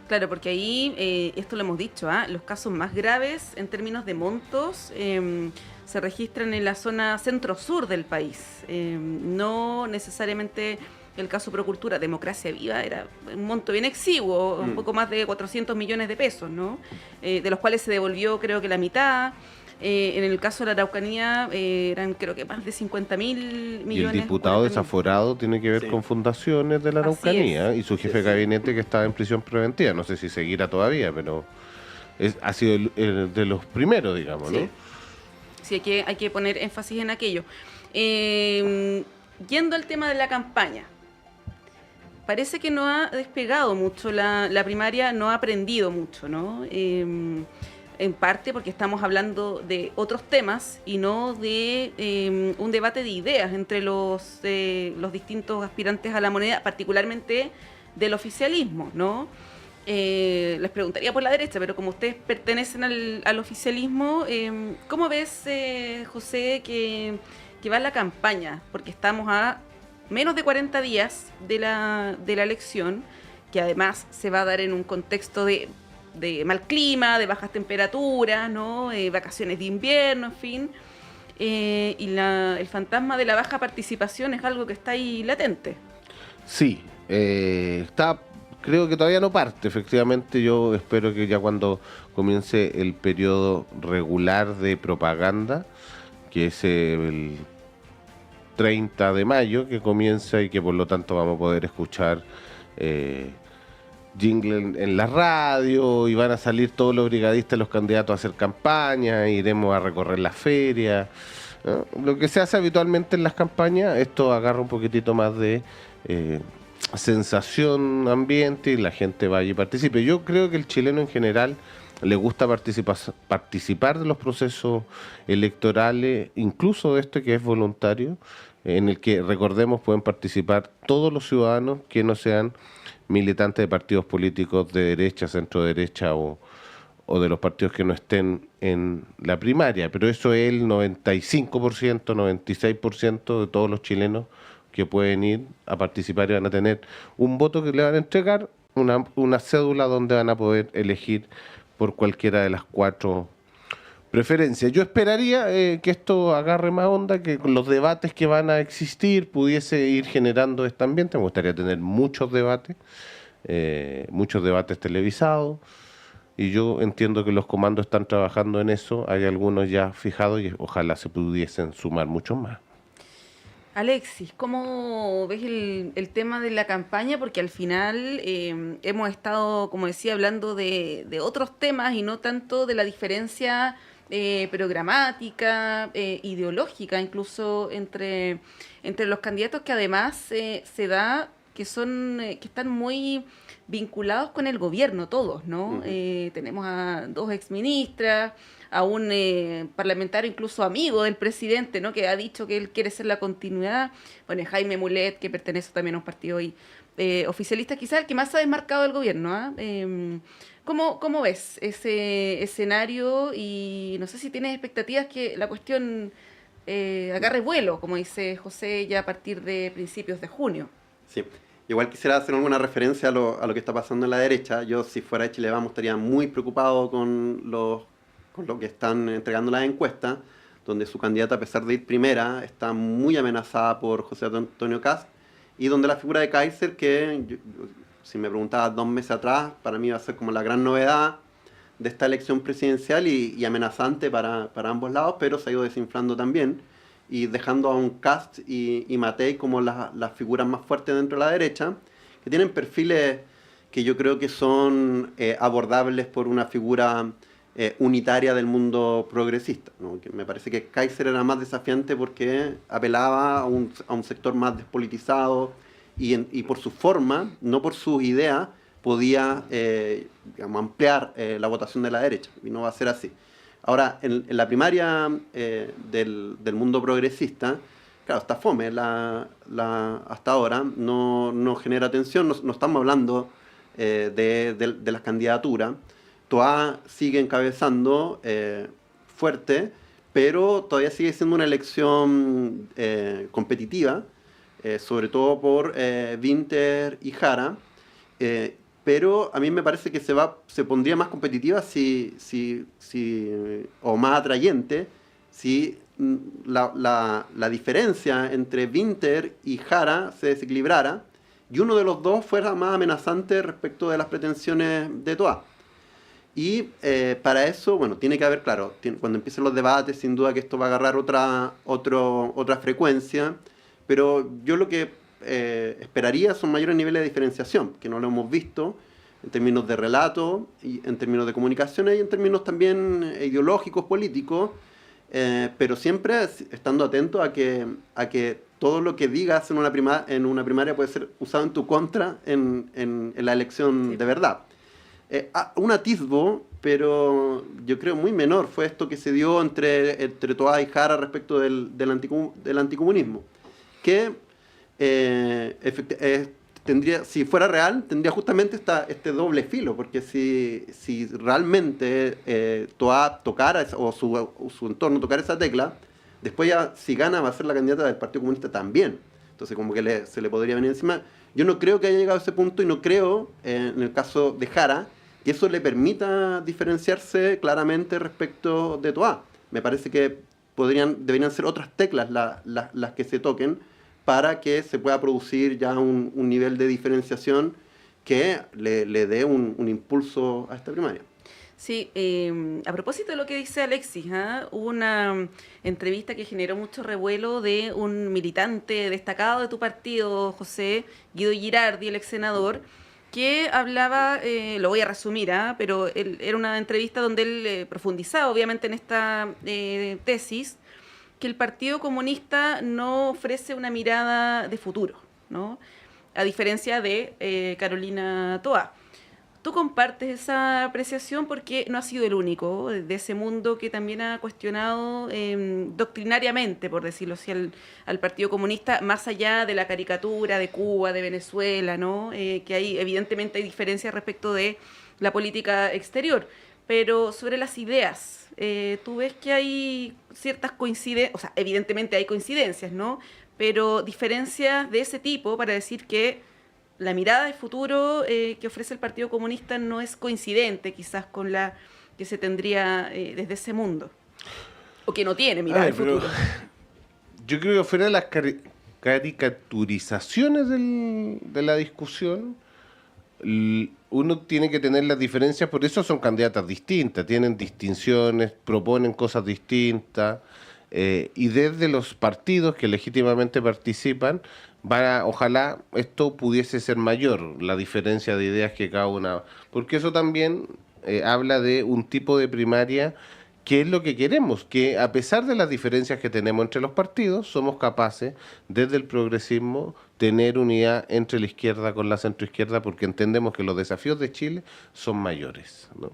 Claro, porque ahí, esto lo hemos dicho, los casos más graves en términos de montos se registran en la zona centro-sur del país, no necesariamente. El caso Procultura, Democracia Viva, era un monto bien exiguo, un poco más de 400 millones de pesos, ¿no? De los cuales se devolvió creo que la mitad. En el caso de la Araucanía eran creo que más de 50.000 millones. Y el diputado desaforado tiene que ver con fundaciones de la Araucanía y su jefe de gabinete que estaba en prisión preventiva. No sé si seguirá todavía, pero ha sido el de los primeros, digamos, ¿no? Sí, hay que poner énfasis en aquello. Yendo al tema de la campaña. Parece que no ha despegado mucho la primaria, no ha aprendido mucho, ¿no? En parte porque estamos hablando de otros temas y no de un debate de ideas entre los distintos aspirantes a la moneda, particularmente del oficialismo, ¿no? Les preguntaría por la derecha, pero como ustedes pertenecen al oficialismo, ¿cómo ves, José, que va la campaña? Porque estamos a menos de 40 días de la elección, que además se va a dar en un contexto de mal clima, de bajas temperaturas, ¿no? Vacaciones de invierno, en fin. Y el fantasma de la baja participación es algo que está ahí latente. Sí, creo que todavía no parte. Efectivamente, yo espero que ya cuando comience el periodo regular de propaganda, que es el 30 de mayo que comienza y que por lo tanto vamos a poder escuchar jingle en la radio y van a salir todos los brigadistas, los candidatos a hacer campaña, iremos a recorrer la feria, ¿no? Lo que se hace habitualmente en las campañas. Esto agarra un poquitito más de sensación ambiente y la gente vaya y participe. Yo creo que el chileno en general le gusta participar de los procesos electorales, incluso de este que es voluntario, en el que, recordemos, pueden participar todos los ciudadanos que no sean militantes de partidos políticos de derecha, centro derecha o de los partidos que no estén en la primaria. Pero eso es el 95%, 96% de todos los chilenos que pueden ir a participar y van a tener un voto que le van a entregar, una cédula donde van a poder elegir por cualquiera de las 4 preferencias. Yo esperaría que esto agarre más onda, que con los debates que van a existir pudiese ir generando este ambiente. Me gustaría tener muchos debates televisados, y yo entiendo que los comandos están trabajando en eso. Hay algunos ya fijados y ojalá se pudiesen sumar muchos más. Alexis, ¿cómo ves el tema de la campaña? Porque al final hemos estado, como decía, hablando de otros temas y no tanto de la diferencia programática, ideológica, incluso entre los candidatos, que además se da que que están muy vinculados con el gobierno todos, ¿no? Tenemos a 2 exministras, a un parlamentario incluso amigo del presidente, ¿no? Que ha dicho que él quiere ser la continuidad. Bueno, Jaime Mulet, que pertenece también a un partido oficialista, quizás el que más ha desmarcado del gobierno, ¿ah? ¿Cómo ves ese escenario? Y no sé si tienes expectativas que la cuestión agarre vuelo, como dice José, ya a partir de principios de junio. Sí. Igual quisiera hacer alguna referencia a lo que está pasando en la derecha. Yo, si fuera de Chile Vamos, estaría muy preocupado con lo que están entregando las encuestas, donde su candidata, a pesar de ir primera, está muy amenazada por José Antonio Kast, y donde la figura de Kaiser, que si me preguntaba 2 meses atrás, para mí va a ser como la gran novedad de esta elección presidencial y amenazante para ambos lados, pero se ha ido desinflando también, y dejando a un Kast y Matei como las figuras más fuertes dentro de la derecha, que tienen perfiles que yo creo que son abordables por una figura unitaria del mundo progresista, ¿no? Que me parece que Kaiser era más desafiante porque apelaba a un sector más despolitizado y por su forma, no por sus ideas, podía ampliar la votación de la derecha, y no va a ser así. Ahora, en la primaria del mundo progresista, claro, está fome hasta ahora, no genera atención, no estamos hablando de las candidaturas. Toá sigue encabezando fuerte, pero todavía sigue siendo una elección competitiva, sobre todo por Winter y Jara, pero a mí me parece que se pondría más competitiva o más atrayente si la diferencia entre Winter y Jara se desequilibrara y uno de los dos fuera más amenazante respecto de las pretensiones de Toá. Y para eso, bueno, tiene que haber, claro, cuando empiecen los debates, sin duda que esto va a agarrar otra frecuencia, pero yo lo que esperaría son mayores niveles de diferenciación, que no lo hemos visto en términos de relato, y en términos de comunicaciones y en términos también ideológicos, políticos, pero siempre estando atento a que todo lo que digas en una primaria puede ser usado en tu contra en la elección, sí, de verdad. Un atisbo, pero yo creo muy menor, fue esto que se dio entre Toá y Jara respecto del anticomunismo, que tendría, si fuera real, tendría justamente este doble filo, porque si realmente Toá tocara, o su entorno tocara esa tecla, después ya, si gana, va a ser la candidata del Partido Comunista también. Entonces como que se le podría venir encima. Yo no creo que haya llegado a ese punto, y no creo, en el caso de Jara, que eso le permita diferenciarse claramente respecto de Toá. Me parece que deberían ser otras teclas las que se toquen para que se pueda producir ya un nivel de diferenciación que le dé un impulso a esta primaria. Sí, a propósito de lo que dice Alexis, hubo una entrevista que generó mucho revuelo de un militante destacado de tu partido, José, Guido Girardi, el ex senador, que hablaba, lo voy a resumir, pero era una entrevista donde él profundizaba obviamente en esta tesis, que el Partido Comunista no ofrece una mirada de futuro, ¿no? A diferencia de Carolina Toá. ¿Tú compartes esa apreciación? Porque no ha sido el único de ese mundo que también ha cuestionado doctrinariamente, por decirlo así, al Partido Comunista, más allá de la caricatura de Cuba, de Venezuela, ¿no? Que evidentemente hay diferencias respecto de la política exterior. Pero sobre las ideas, ¿tú ves que hay ciertas coincidencias? O sea, evidentemente hay coincidencias, ¿no? Pero diferencias de ese tipo para decir que la mirada de futuro que ofrece el Partido Comunista no es coincidente quizás con la que se tendría desde ese mundo, o que no tiene mirada de futuro. Yo creo que fuera de las caricaturizaciones de la discusión, uno tiene que tener las diferencias, por eso son candidatas distintas, tienen distinciones, proponen cosas distintas, y desde los partidos que legítimamente participan, ojalá esto pudiese ser mayor, la diferencia de ideas que cada una, porque eso también habla de un tipo de primaria que es lo que queremos, que a pesar de las diferencias que tenemos entre los partidos, somos capaces, desde el progresismo, tener unidad entre la izquierda con la centroizquierda, porque entendemos que los desafíos de Chile son mayores, ¿no?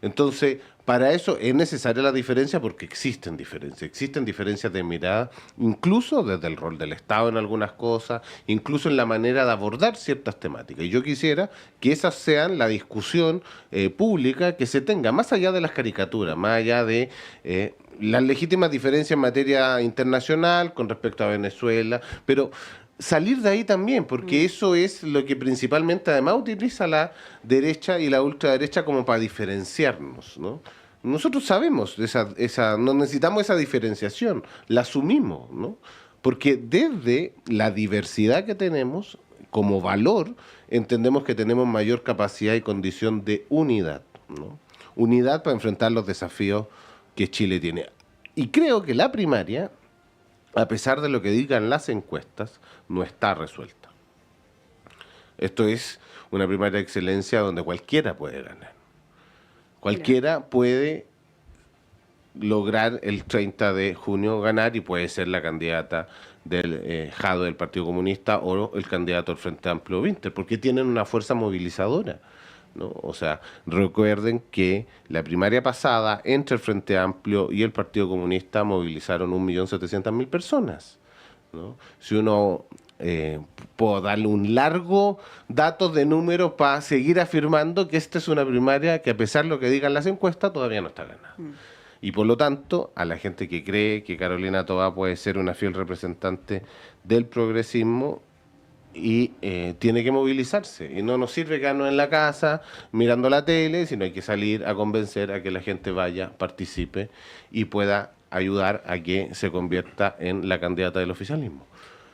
Entonces, para eso es necesaria la diferencia, porque existen diferencias de mirada, incluso desde el rol del Estado en algunas cosas, incluso en la manera de abordar ciertas temáticas. Y yo quisiera que esas sean la discusión pública que se tenga, más allá de las caricaturas, más allá de las legítimas diferencias en materia internacional con respecto a Venezuela, pero salir de ahí también, porque eso es lo que principalmente además utiliza la derecha y la ultraderecha como para diferenciarnos, ¿no? Nosotros sabemos no necesitamos esa diferenciación, la asumimos, ¿no? Porque desde la diversidad que tenemos como valor, entendemos que tenemos mayor capacidad y condición de unidad, ¿no? Unidad para enfrentar los desafíos que Chile tiene. Y creo que la primaria, a pesar de lo que digan las encuestas, no está resuelta. Esto es una primaria de excelencia donde cualquiera puede ganar. Cualquiera puede lograr el 30 de junio ganar y puede ser la candidata del Jado del Partido Comunista o el candidato del Frente Amplio Winter, porque tienen una fuerza movilizadora, ¿no? O sea, recuerden que la primaria pasada entre el Frente Amplio y el Partido Comunista movilizaron 1.700.000 personas, ¿no? Si uno puedo darle un largo dato de números para seguir afirmando que esta es una primaria que, a pesar de lo que digan las encuestas, todavía no está ganada. Y por lo tanto, a la gente que cree que Carolina Toá puede ser una fiel representante del progresismo, y tiene que movilizarse, y no nos sirve quedarnos en la casa mirando la tele, sino hay que salir a convencer a que la gente vaya, participe y pueda ayudar a que se convierta en la candidata del oficialismo.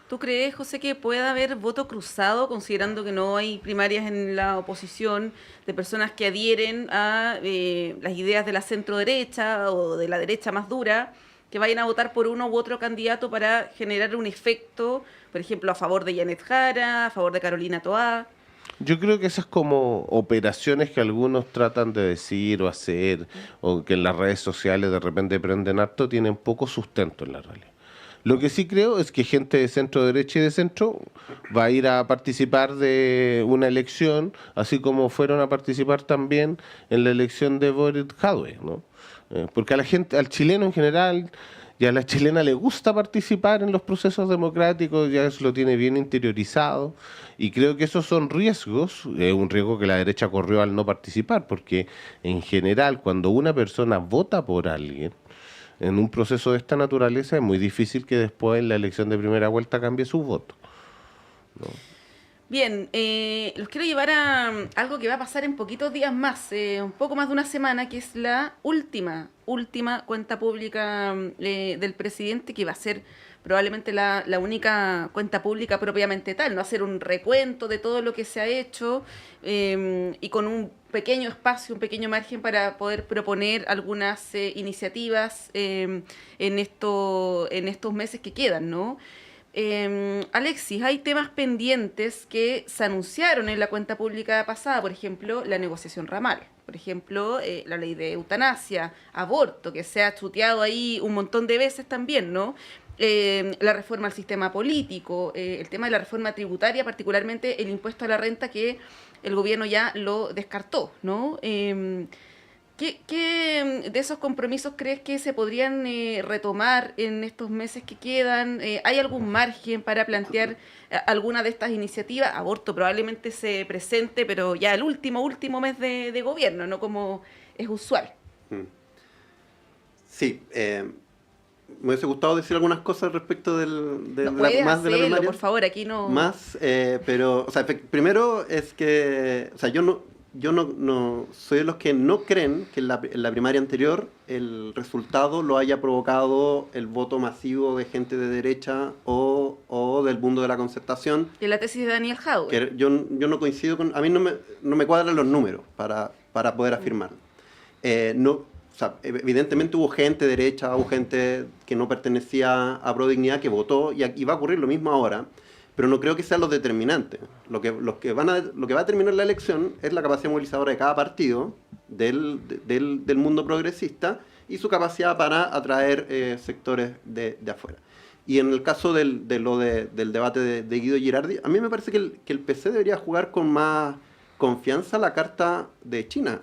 ¿Tú crees, José, que pueda haber voto cruzado, considerando que no hay primarias en la oposición, de personas que adhieren a las ideas de la centro derecha o de la derecha más dura, que vayan a votar por uno u otro candidato para generar un efecto, por ejemplo, a favor de Janet Jara, a favor de Carolina Toá? Yo creo que esas como operaciones que algunos tratan de decir o hacer, o que en las redes sociales de repente prenden harto, tienen poco sustento en la realidad. Lo que sí creo es que gente de centro derecha y de centro va a ir a participar de una elección, así como fueron a participar también en la elección de Boric Jadwe, ¿no? Porque a la gente, al chileno en general y a la chilena le gusta participar en los procesos democráticos, ya eso lo tiene bien interiorizado, y creo que esos son riesgos, un riesgo que la derecha corrió al no participar, porque en general cuando una persona vota por alguien en un proceso de esta naturaleza, es muy difícil que después en la elección de primera vuelta cambie su voto, ¿no? Bien, los quiero llevar a algo que va a pasar en poquitos días más, un poco más de una semana, que es la última cuenta pública del presidente, que va a ser probablemente la única cuenta pública propiamente tal, no hacer un recuento de todo lo que se ha hecho y con un pequeño espacio, un pequeño margen para poder proponer algunas iniciativas en estos meses que quedan, ¿no? Alexis, hay temas pendientes que se anunciaron en la cuenta pública pasada, por ejemplo, la negociación ramal, por ejemplo, la ley de eutanasia, aborto, que se ha chuteado ahí un montón de veces también, ¿no? La reforma al sistema político, el tema de la reforma tributaria, particularmente el impuesto a la renta, que el gobierno ya lo descartó, ¿no? ¿Qué de esos compromisos crees que se podrían retomar en estos meses que quedan? ¿Hay algún margen para plantear alguna de estas iniciativas? Aborto probablemente se presente, pero ya el último mes de gobierno, no como es usual. Sí, me hubiese gustado decir algunas cosas respecto de la primaria. Por favor, aquí no... Pero, o sea, primero es que, o sea, yo no soy de los que no creen que en la primaria anterior el resultado lo haya provocado el voto masivo de gente de derecha o del mundo de la concertación. Y la tesis de Daniel Jadwe. Yo no coincido con... A mí no me cuadran los números para poder afirmarlo. O sea, evidentemente hubo gente derecha, hubo gente que no pertenecía a Prodignidad que votó, y va a ocurrir lo mismo ahora, pero no creo que sea lo determinante. Lo que va a determinar la elección es la capacidad movilizadora de cada partido del mundo progresista y su capacidad para atraer sectores de afuera. Y en el caso del debate de Guido Girardi, a mí me parece que el PC debería jugar con más confianza la carta de China.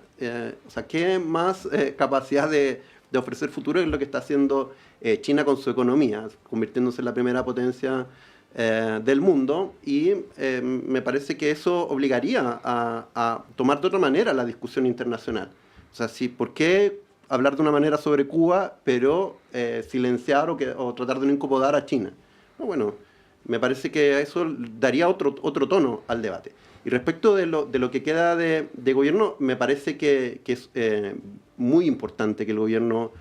O sea, ¿qué más capacidad de ofrecer futuro es lo que está haciendo China con su economía, convirtiéndose en la primera potencia del mundo? Y me parece que eso obligaría a tomar de otra manera la discusión internacional. O sea, ¿por qué hablar de una manera sobre Cuba, pero silenciar o tratar de no incomodar a China? Bueno, me parece que eso daría otro tono al debate. Y respecto de lo que queda de gobierno, me parece que es muy importante que el gobierno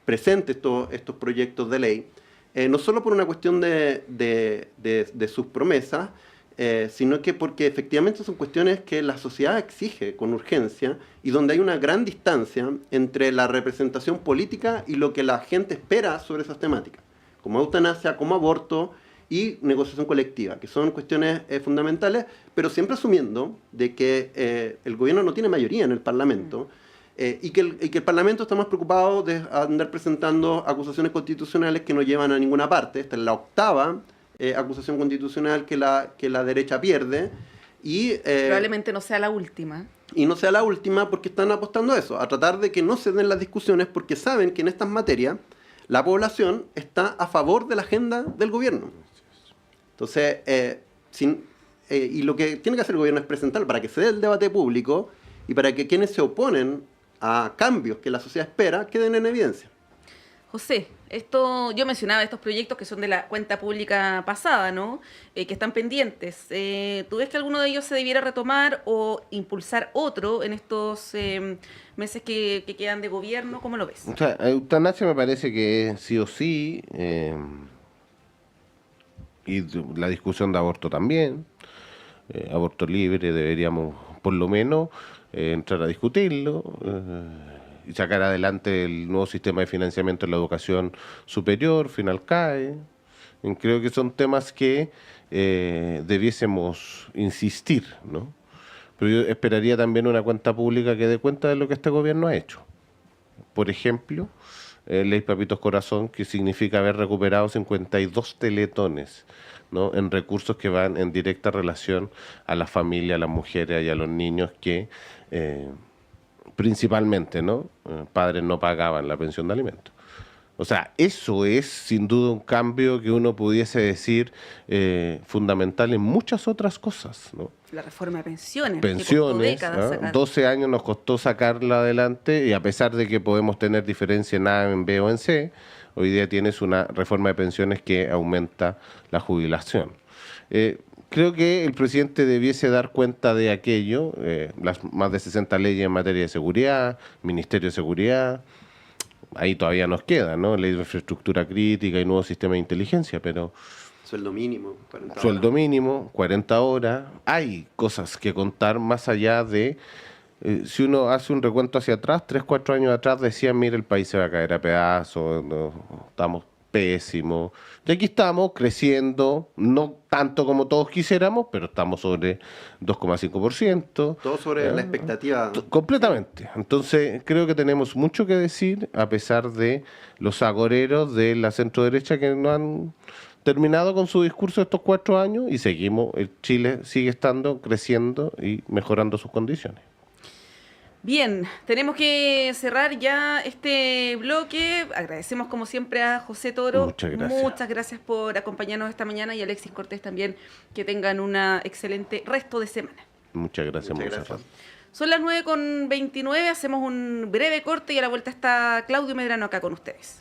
presente estos proyectos de ley, no solo por una cuestión de sus promesas, sino que porque efectivamente son cuestiones que la sociedad exige con urgencia y donde hay una gran distancia entre la representación política y lo que la gente espera sobre esas temáticas, como eutanasia, como aborto y negociación colectiva, que son cuestiones fundamentales, pero siempre asumiendo de que el gobierno no tiene mayoría en el Parlamento y que el Parlamento está más preocupado de andar presentando acusaciones constitucionales que no llevan a ninguna parte. Esta es la octava acusación constitucional que la derecha pierde. Y probablemente no sea la última. Y no sea la última porque están apostando a eso, a tratar de que no se den las discusiones, porque saben que en estas materias la población está a favor de la agenda del gobierno. Entonces, y lo que tiene que hacer el gobierno es presentar para que se dé el debate público y para que quienes se oponen a cambios que la sociedad espera queden en evidencia. José, yo mencionaba estos proyectos que son de la cuenta pública pasada, ¿no? Que están pendientes. ¿Tú ves que alguno de ellos se debiera retomar o impulsar otro en estos meses que quedan de gobierno? ¿Cómo lo ves? O sea, eutanasia me parece que sí o sí, y la discusión de aborto también. Aborto libre deberíamos, por lo menos, entrar a discutirlo. Y sacar adelante el nuevo sistema de financiamiento en la educación superior, FINALCAE. Creo que son temas que debiésemos insistir, ¿no? Pero yo esperaría también una cuenta pública que dé cuenta de lo que este gobierno ha hecho. Por ejemplo, Ley Papitos Corazón, que significa haber recuperado 52 teletones, ¿no?, en recursos que van en directa relación a las familias, a las mujeres y a los niños que principalmente, ¿no?, padres no pagaban la pensión de alimentos. O sea, eso es sin duda un cambio que uno pudiese decir fundamental en muchas otras cosas, ¿no? La reforma de pensiones. Pensiones, ¿no? 12 años nos costó sacarla adelante y a pesar de que podemos tener diferencia en A, en B o en C, hoy día tienes una reforma de pensiones que aumenta la jubilación. Creo que el presidente debiese dar cuenta de aquello, las más de 60 leyes en materia de seguridad, Ministerio de Seguridad, ahí todavía nos queda, ¿no? Ley de infraestructura crítica y nuevo sistema de inteligencia, pero... Sueldo mínimo, 40 horas. Sueldo mínimo, 40 horas. Hay cosas que contar más allá de... si uno hace un recuento hacia atrás, 3, 4 años atrás decían, mira, el país se va a caer a pedazos, no, estamos pésimos. Y aquí estamos creciendo, no tanto como todos quisiéramos, pero estamos sobre 2,5%. Todo sobre la expectativa. Completamente. Entonces, creo que tenemos mucho que decir, a pesar de los agoreros de la centro-derecha que no han terminado con su discurso estos 4 años y seguimos, Chile sigue estando, creciendo y mejorando sus condiciones. Bien, tenemos que cerrar ya este bloque. Agradecemos como siempre a José Toro. Muchas gracias. Muchas gracias por acompañarnos esta mañana y Alexis Cortés también. Que tengan una excelente resto de semana. Muchas gracias, Monserrat. Son las 9:29, hacemos un breve corte y a la vuelta está Claudio Medrano acá con ustedes.